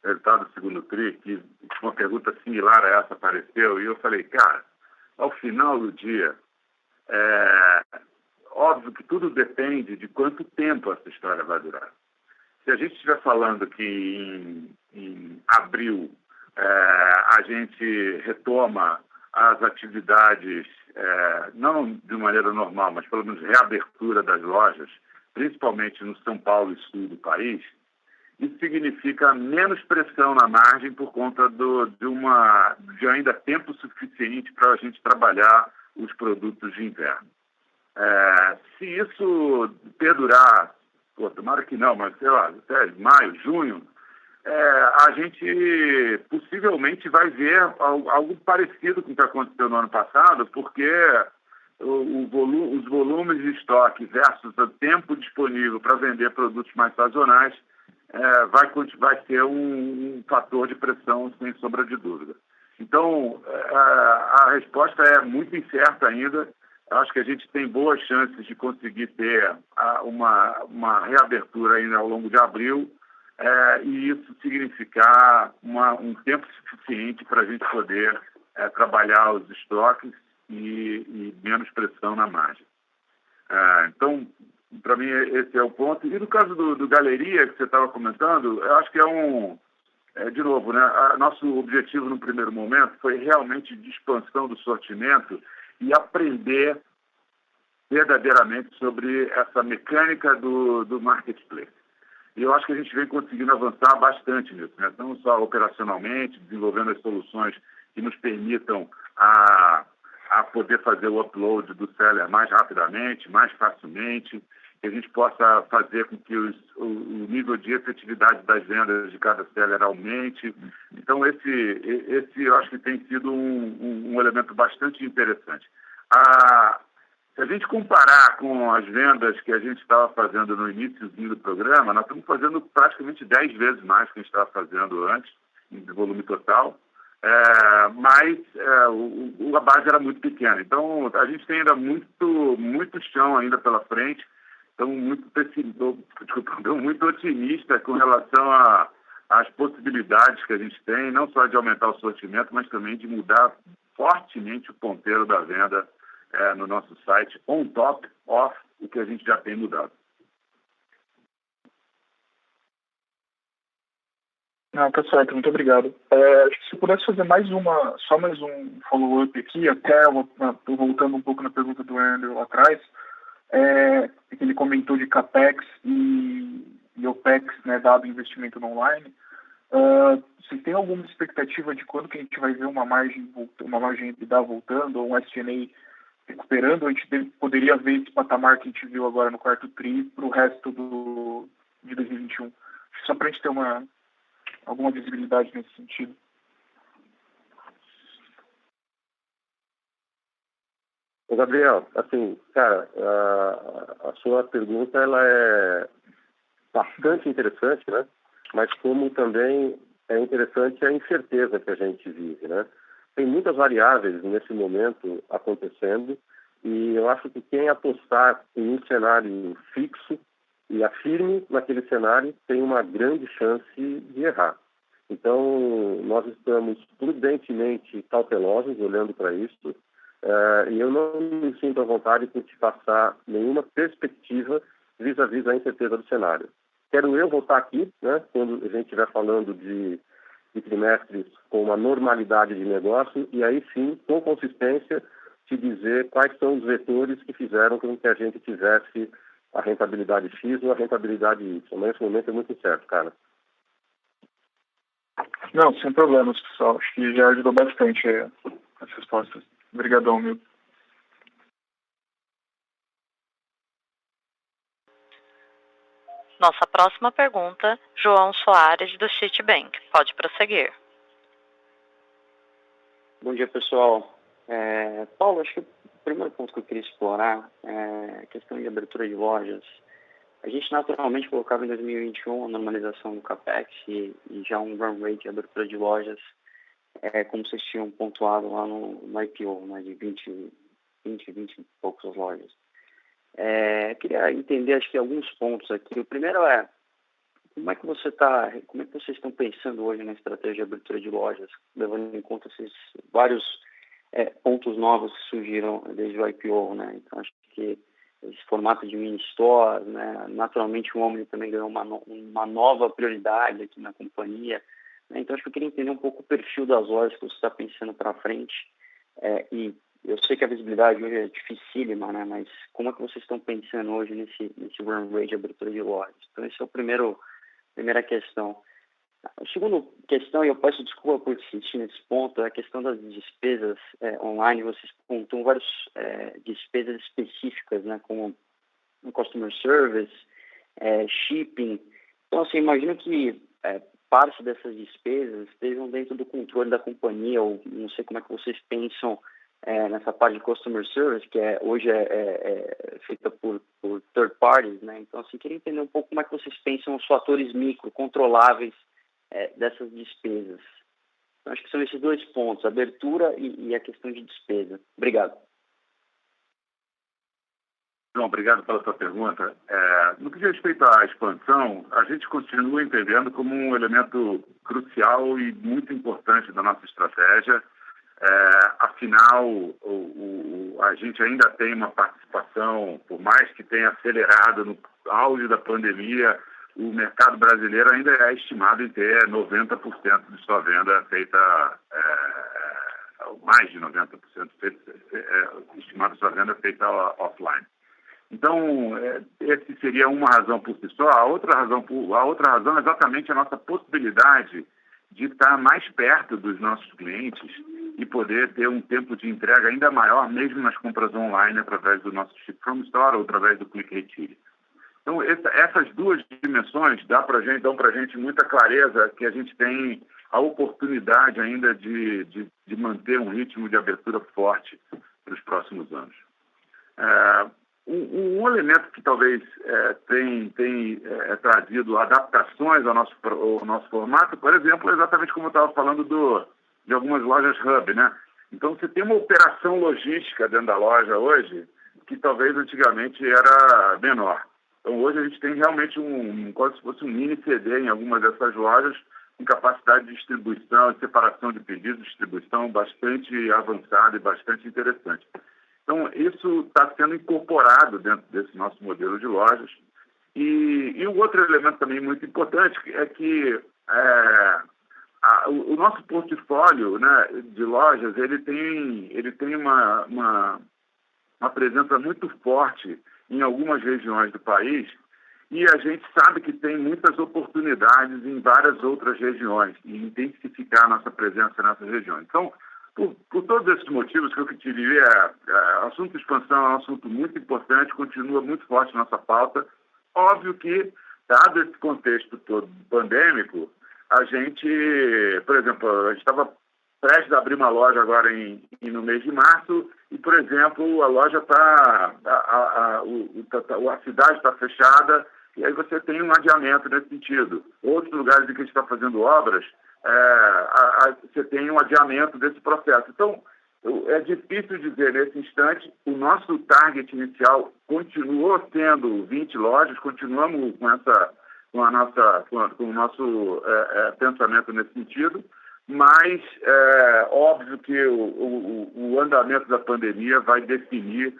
resultado do segundo TRI, que uma pergunta similar a essa apareceu, e eu falei, cara, ao final do dia, óbvio que tudo depende de quanto tempo essa história vai durar. Se a gente estiver falando que em abril a gente retoma as atividades, não de maneira normal, mas pelo menos reabertura das lojas, principalmente no São Paulo e sul do país, isso significa menos pressão na margem por conta de ainda tempo suficiente para a gente trabalhar os produtos de inverno. Se isso perdurar, tomara que não, mas sei lá, até maio, junho, a gente possivelmente vai ver algo parecido com o que aconteceu no ano passado, porque os volumes de estoque versus o tempo disponível para vender produtos mais sazonais vai ser um fator de pressão, sem sombra de dúvida. Então, a resposta é muito incerta ainda. Eu acho que a gente tem boas chances de conseguir ter uma reabertura ainda ao longo de abril, e isso significar um tempo suficiente para a gente poder trabalhar os estoques e menos pressão na margem. Então, para mim, esse é o ponto. E no caso do Galeria, que você estava comentando, eu acho que de novo, né, nosso objetivo no primeiro momento foi realmente de expansão do sortimento e aprender verdadeiramente sobre essa mecânica do marketplace. E eu acho que a gente vem conseguindo avançar bastante nisso, né? Não só operacionalmente, desenvolvendo as soluções que nos permitam a poder fazer o upload do seller mais rapidamente, mais facilmente, que a gente possa fazer com que o nível de efetividade das vendas de cada seller aumente. Então, esse eu acho que tem sido um elemento bastante interessante. Se a gente comparar com as vendas que a gente estava fazendo no iníciozinho do programa, nós estamos fazendo praticamente 10 vezes mais que a gente estava fazendo antes, em volume total, mas a base era muito pequena. Então, a gente tem ainda muito chão ainda pela frente. Estamos muito otimista com relação às possibilidades que a gente tem, não só de aumentar o sortimento, mas também de mudar fortemente o ponteiro da venda no nosso site, on top of o que a gente já tem mudado. Não, tá certo, muito obrigado. Acho que se pudesse fazer só mais um follow-up aqui, até voltando um pouco na pergunta do Andrew lá atrás, ele comentou de CAPEX e OPEX, né, dado investimento no online. Você tem alguma expectativa de quando que a gente vai ver uma margem EBITDA voltando, ou um SG&A recuperando, ou a gente poderia ver esse patamar que a gente viu agora no quarto TRI para o resto de 2021? Só para a gente ter alguma visibilidade nesse sentido. Gabriel, assim, cara, a sua pergunta ela é bastante interessante, né? Mas como também é interessante a incerteza que a gente vive, né? Tem muitas variáveis nesse momento acontecendo e eu acho que quem apostar em um cenário fixo e afirme naquele cenário tem uma grande chance de errar. Então, nós estamos prudentemente cautelosos olhando para isso e eu não me sinto à vontade de te passar nenhuma perspectiva vis-à-vis a incerteza do cenário. Quero eu voltar aqui, né, quando a gente estiver falando de trimestres com uma normalidade de negócio e aí sim, com consistência, te dizer quais são os vetores que fizeram com que a gente tivesse a rentabilidade X ou a rentabilidade Y. Mas nesse momento é muito incerto, cara. Não, sem problemas, pessoal. Acho que já ajudou bastante as respostas. Obrigadão, Milton. Nossa próxima pergunta, João Soares, do Citibank. Pode prosseguir. Bom dia, pessoal. Paulo, acho que o primeiro ponto que eu queria explorar é a questão de abertura de lojas. A gente naturalmente colocava em 2021 a normalização do CAPEX e já um run rate de abertura de lojas, como vocês tinham pontuado lá no IPO, né, de 20 e poucas lojas. Queria entender, acho que alguns pontos aqui. O primeiro como é que vocês estão pensando hoje na estratégia de abertura de lojas, levando em conta esses vários pontos novos que surgiram desde o IPO, né? Então, acho que esse formato de mini stores, né? Naturalmente o Omni também ganhou uma nova prioridade aqui na companhia, né? Então, acho que eu queria entender um pouco o perfil das lojas que você está pensando para frente e eu sei que a visibilidade hoje é dificílima, né? Mas como é que vocês estão pensando hoje nesse run rate de abertura de lojas? Então, esse é a primeira questão. A segunda questão, e eu peço desculpa por insistir nesse ponto, é a questão das despesas online. Vocês pontuam várias despesas específicas, né? Como customer service, shipping. Então, assim, imagino que parte dessas despesas estejam dentro do controle da companhia, ou não sei como é que vocês pensam nessa parte de customer service, que hoje é feita por third parties, né? Então, assim, queria entender um pouco como é que vocês pensam os fatores micro, controláveis dessas despesas. Então, acho que são esses dois pontos, a abertura e a questão de despesa. Obrigado. João, obrigado pela sua pergunta. No que diz respeito à expansão, a gente continua entendendo como um elemento crucial e muito importante da nossa estratégia. Afinal, a gente ainda tem uma participação, por mais que tenha acelerado no auge da pandemia, o mercado brasileiro ainda é estimado em ter 90% de sua venda feita, mais de 90% estimado sua venda feita offline. Então, essa seria uma razão por si só. A outra razão é exatamente a nossa possibilidade de estar mais perto dos nossos clientes e poder ter um tempo de entrega ainda maior, mesmo nas compras online, através do nosso Ship from Store ou através do Click Retire. Então, essas duas dimensões dão para a gente muita clareza que a gente tem a oportunidade ainda de manter um ritmo de abertura forte para os próximos anos. Um elemento que talvez tem trazido adaptações ao nosso formato, por exemplo, é exatamente como eu estava falando de algumas lojas hub, né? Então, você tem uma operação logística dentro da loja hoje que talvez antigamente era menor. Então, hoje a gente tem realmente quase se fosse um mini CD em algumas dessas lojas, com capacidade de distribuição, de separação de pedidos, distribuição bastante avançada e bastante interessante. Então, isso está sendo incorporado dentro desse nosso modelo de lojas. E um outro elemento também muito importante é que o nosso portfólio, né, de lojas, ele tem uma presença muito forte em algumas regiões do país, e a gente sabe que tem muitas oportunidades em várias outras regiões, e intensificar a nossa presença nessas regiões. Então, por todos esses motivos que eu te diria, o assunto de expansão é um assunto muito importante, continua muito forte na nossa pauta. Óbvio que, dado esse contexto todo pandêmico, a gente, por exemplo, a gente estava prestes a abrir uma loja agora no mês de março e, por exemplo, a loja a cidade está fechada e aí você tem um adiamento nesse sentido. Outros lugares em que a gente está fazendo obras, você tem um adiamento desse processo. Então, é difícil dizer nesse instante. O nosso target inicial continuou sendo 20 lojas, continuamos com o nosso pensamento nesse sentido, mas óbvio que o andamento da pandemia vai definir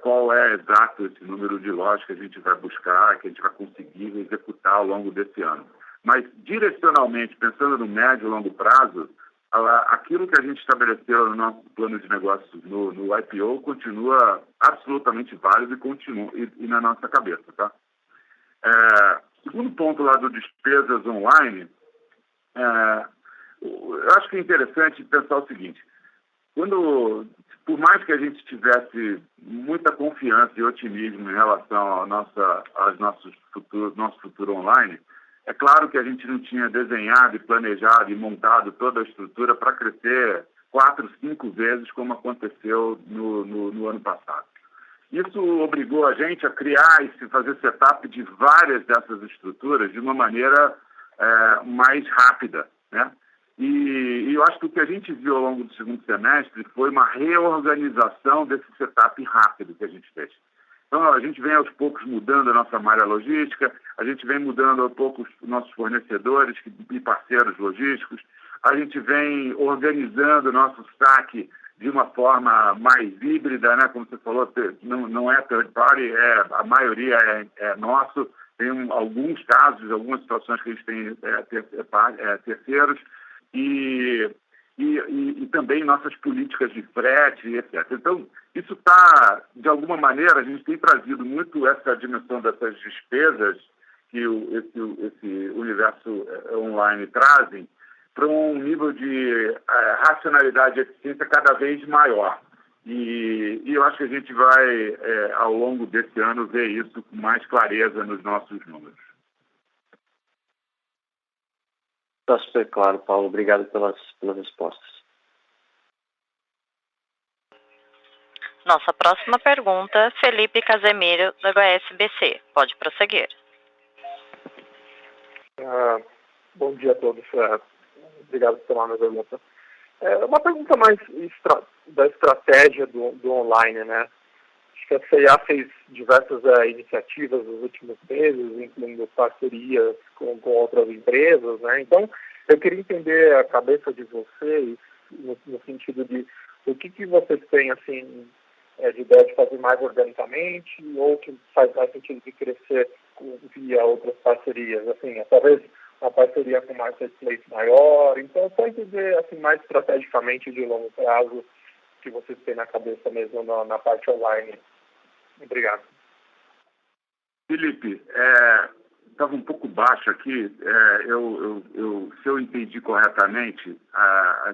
qual é exato esse número de lojas que a gente vai buscar, que a gente vai conseguir executar ao longo desse ano. Mas, direcionalmente, pensando no médio e longo prazo, aquilo que a gente estabeleceu no nosso plano de negócios no IPO continua absolutamente válido e continua e na nossa cabeça, tá? Segundo ponto lá do despesas online, eu acho que é interessante pensar o seguinte: por mais que a gente tivesse muita confiança e otimismo em relação ao nosso futuro online, é claro que a gente não tinha desenhado e planejado e montado toda a estrutura para crescer 4, 5 vezes como aconteceu no ano passado. Isso obrigou a gente a criar e fazer setup de várias dessas estruturas de uma maneira mais rápida, né? E eu acho que o que a gente viu ao longo do segundo semestre foi uma reorganização desse setup rápido que a gente fez. Então, a gente vem aos poucos mudando a nossa malha logística, a gente vem mudando aos poucos nossos fornecedores e parceiros logísticos, a gente vem organizando o nosso saque de uma forma mais híbrida, né? Como você falou, não é third party, a maioria é nosso. Tem alguns casos, algumas situações que a gente tem terceiros e também nossas políticas de frete, etc. Então, isso está, de alguma maneira, a gente tem trazido muito essa dimensão dessas despesas que esse universo online trazem para um nível de racionalidade e eficiência cada vez maior. E eu acho que a gente vai, ao longo desse ano, ver isso com mais clareza nos nossos números. Está super claro, Paulo. Obrigado pelas respostas. Nossa próxima pergunta, Felipe Casemiro, do HSBC. Pode prosseguir. Bom dia a todos. Obrigado por tomar minha pergunta. Uma pergunta mais da estratégia do online, né? Acho que a CIA fez diversas iniciativas nos últimos meses, incluindo parcerias com outras empresas, né? Então, eu queria entender a cabeça de vocês no sentido de o que vocês têm, assim, de ideia de fazer mais organicamente ou que faz mais sentido de crescer via outras parcerias, assim, talvez uma parceria com marketplace maior. Então, só entender, assim, mais estrategicamente de longo prazo que vocês têm na cabeça mesmo na parte online. Obrigado. Felipe, estava um pouco baixo aqui. Se eu entendi corretamente,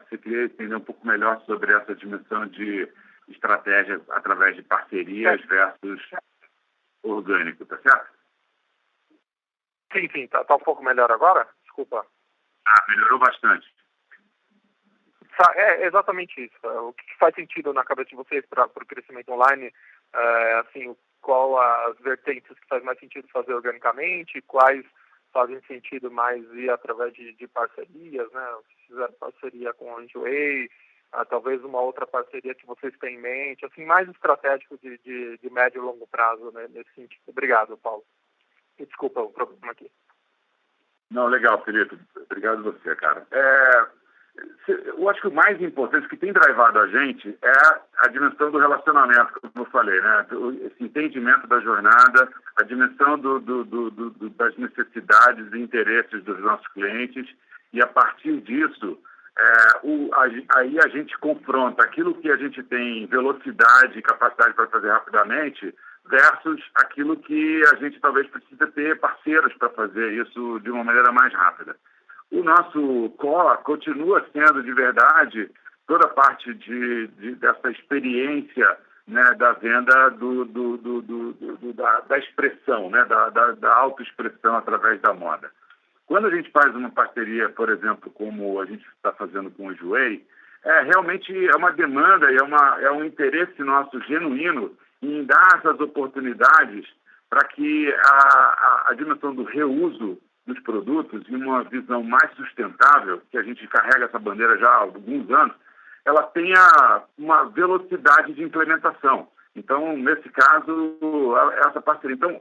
você queria entender um pouco melhor sobre essa dimensão de estratégia através de parcerias versus orgânico, tá certo? Sim, tá um pouco melhor agora? Desculpa. Melhorou bastante. É exatamente isso. O que faz sentido na cabeça de vocês para o crescimento online? Assim, qual as vertentes que faz mais sentido fazer organicamente? Quais fazem sentido mais ir através de parcerias, né? Se fizer parceria com a Enjoei, talvez uma outra parceria que vocês têm em mente, assim, mais estratégico de médio e longo prazo, né, nesse sentido. Obrigado, Paulo. E desculpa o problema aqui. Não, legal, Felipe. Obrigado a você, cara. Eu acho que o mais importante que tem drivado a gente é a dimensão do relacionamento, como eu falei, né? Esse entendimento da jornada, a dimensão das necessidades e interesses dos nossos clientes, e a partir disso, aí a gente confronta aquilo que a gente tem velocidade e capacidade para fazer rapidamente versus aquilo que a gente talvez precisa ter parceiros para fazer isso de uma maneira mais rápida. O nosso core continua sendo, de verdade, toda a parte dessa experiência, né, da venda da expressão, né, da autoexpressão através da moda. Quando a gente faz uma parceria, por exemplo, como a gente está fazendo com o Enjoei, realmente é uma demanda e é um interesse nosso genuíno em dar essas oportunidades para que a dimensão do reuso dos produtos e uma visão mais sustentável, que a gente carrega essa bandeira já há alguns anos, ela tenha uma velocidade de implementação. Então, nesse caso, essa parceria. Então,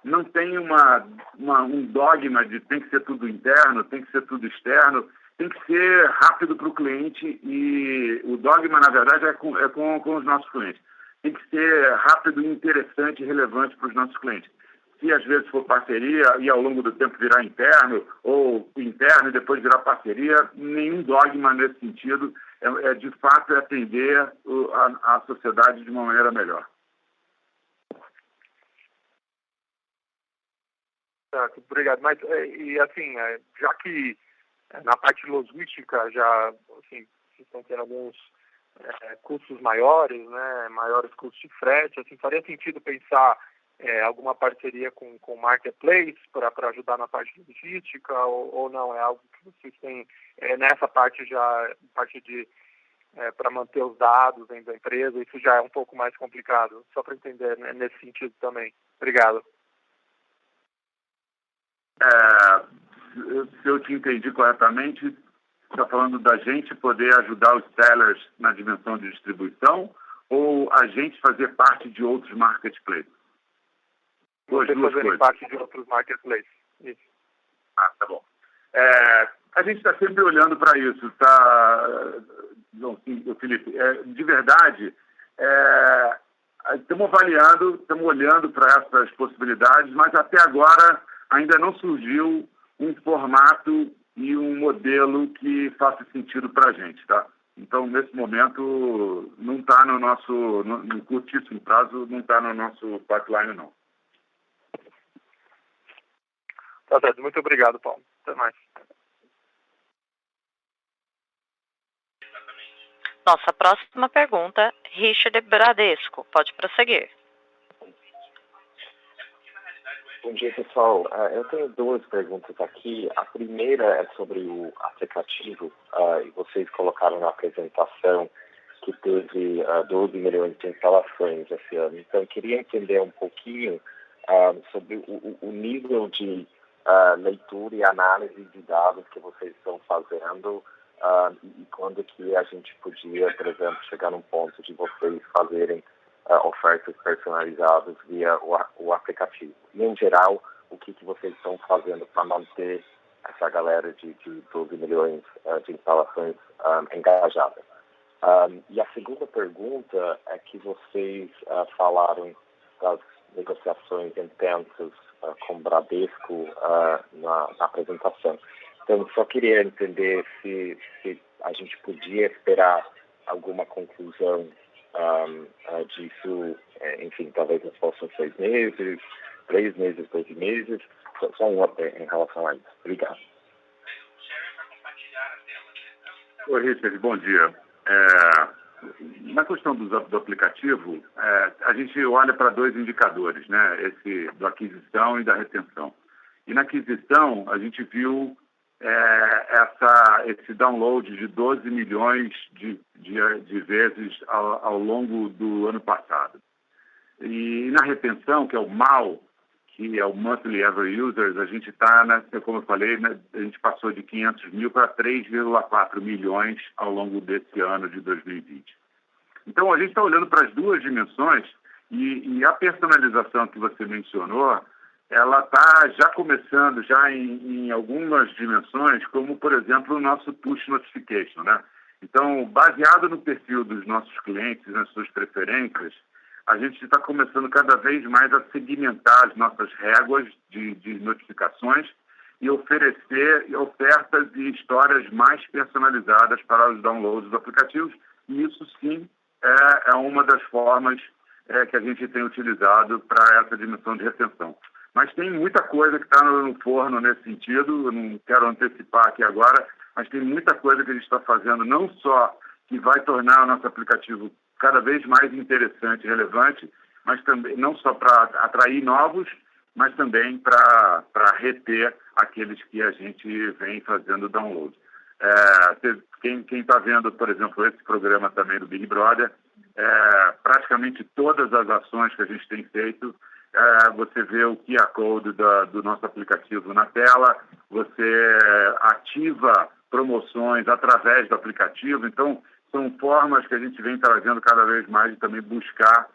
não tem um dogma de tem que ser tudo interno, tem que ser tudo externo, tem que ser rápido para o cliente, e o dogma, na verdade, é com os nossos clientes. Tem que ser rápido, interessante e relevante para os nossos clientes. Se às vezes for parceria e ao longo do tempo virar interno, ou interno e depois virar parceria, nenhum dogma nesse sentido, de fato atender a sociedade de uma maneira melhor. Certo, obrigado. Mas, e assim, já que na parte logística já, assim, vocês estão tendo alguns custos maiores, né, maiores custos de frete, assim, faria sentido pensar alguma parceria com marketplace para ajudar na parte logística, ou não? É algo que vocês têm nessa parte já, parte de para manter os dados dentro da empresa, isso já é um pouco mais complicado, só para entender, né, nesse sentido também. Obrigado. Se eu te entendi corretamente, está falando da gente poder ajudar os sellers na dimensão de distribuição, ou a gente fazer parte de outros marketplaces? Vocês fazerem parte de outros marketplaces. Isso. Tá bom. A gente está sempre olhando para isso, tá, Felipe? De verdade, estamos avaliando, estamos olhando para essas possibilidades, mas até agora ainda não surgiu um formato e um modelo que faça sentido para a gente, tá? Então, nesse momento, não está no curtíssimo prazo, não está no nosso pipeline, não. Tá certo. Muito obrigado, Paulo. Até mais. Nossa próxima pergunta, Richard Bradesco. Pode prosseguir. Bom dia, pessoal. Eu tenho duas perguntas aqui. A primeira é sobre o aplicativo. E vocês colocaram na apresentação que teve 12 milhões de instalações esse ano. Então, eu queria entender um pouquinho sobre o nível de leitura e análise de dados que vocês estão fazendo e quando que a gente podia, por exemplo, chegar num ponto de vocês fazerem ofertas personalizadas via o aplicativo. E, em geral, o que vocês estão fazendo para manter essa galera de 12 milhões de instalações engajada? E a segunda pergunta é que vocês falaram das negociações intensas com o Bradesco na apresentação. Então, só queria entender se a gente podia esperar alguma conclusão disso, enfim, talvez nos próximos 6 meses, 3 meses, 12 meses. Só um update em relação a isso. Obrigado. Oi, Richard, bom dia. Na questão do aplicativo, a gente olha para 2 indicadores, né? Esse da aquisição e da retenção. E na aquisição, a gente viu esse download de 12 milhões de vezes ao longo do ano passado. E na retenção, que é o MAU, que é o Monthly Average Users, a gente está, como eu falei, a gente passou de 500 mil para 3,4 milhões ao longo desse ano de 2020. Então, a gente está olhando para as 2 dimensões e a personalização que você mencionou, ela está já começando já em algumas dimensões, como, por exemplo, o nosso Push Notification, né? Então, baseado no perfil dos nossos clientes, nas suas preferências, a gente está começando cada vez mais a segmentar as nossas réguas de notificações e oferecer ofertas e histórias mais personalizadas para os downloads dos aplicativos. E isso, sim, é uma das formas que a gente tem utilizado para essa dimensão de retenção. Mas tem muita coisa que está no forno nesse sentido, eu não quero antecipar aqui agora, mas tem muita coisa que a gente está fazendo, não só que vai tornar o nosso aplicativo cada vez mais interessante e relevante, mas também não só para atrair novos, mas também para reter aqueles que a gente vem fazendo download. Quem está vendo, por exemplo, esse programa também do Big Brother, praticamente todas as ações que a gente tem feito, você vê o QR Code do nosso aplicativo na tela, você ativa promoções através do aplicativo. Então, são formas que a gente vem trazendo cada vez mais de também buscar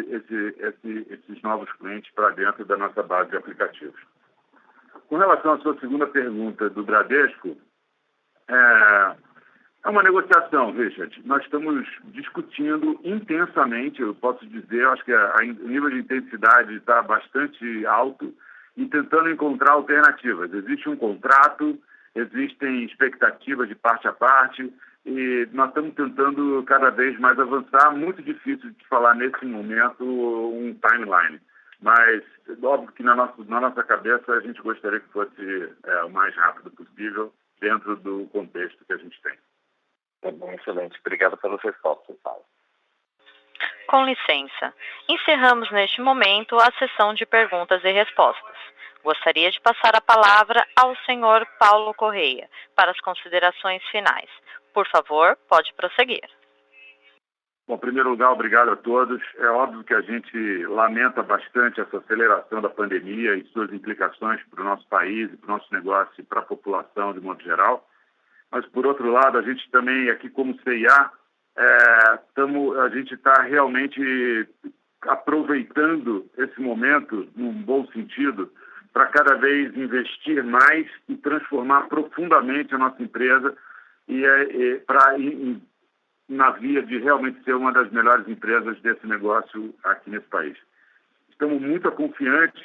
esses novos clientes para dentro da nossa base de aplicativos. Com relação à sua segunda pergunta do Bradesco, é uma negociação, Richard. Nós estamos discutindo intensamente, eu posso dizer, acho que o nível de intensidade está bastante alto e tentando encontrar alternativas. Existe um contrato, existem expectativas de parte a parte e nós estamos tentando cada vez mais avançar. Muito difícil de falar nesse momento um timeline, mas óbvio que na nossa cabeça a gente gostaria que fosse o mais rápido possível dentro do contexto que a gente tem. Tá bom, excelente. Obrigado pelas respostas, Paulo. Com licença, encerramos neste momento a sessão de perguntas e respostas. Gostaria de passar a palavra ao senhor Paulo Correia para as considerações finais. Por favor, pode prosseguir. Bom, em primeiro lugar, obrigado a todos. É óbvio que a gente lamenta bastante essa aceleração da pandemia e suas implicações para o nosso país, para o nosso negócio e para a população de modo geral. Mas, por outro lado, a gente também, aqui como CIA, a gente está realmente aproveitando esse momento, num bom sentido, para cada vez investir mais e transformar profundamente a nossa empresa na via de realmente ser uma das melhores empresas desse negócio aqui nesse país. Estamos muito confiantes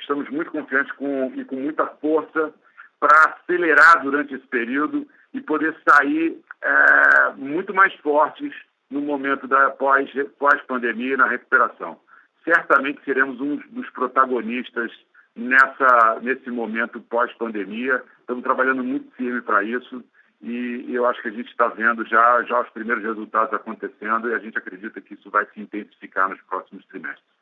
e com muita força para acelerar durante esse período e poder sair muito mais fortes no momento da pós-pandemia e na recuperação. Certamente seremos um dos protagonistas nesse momento pós-pandemia. Estamos trabalhando muito firme para isso e eu acho que a gente está vendo já os primeiros resultados acontecendo e a gente acredita que isso vai se intensificar nos próximos trimestres.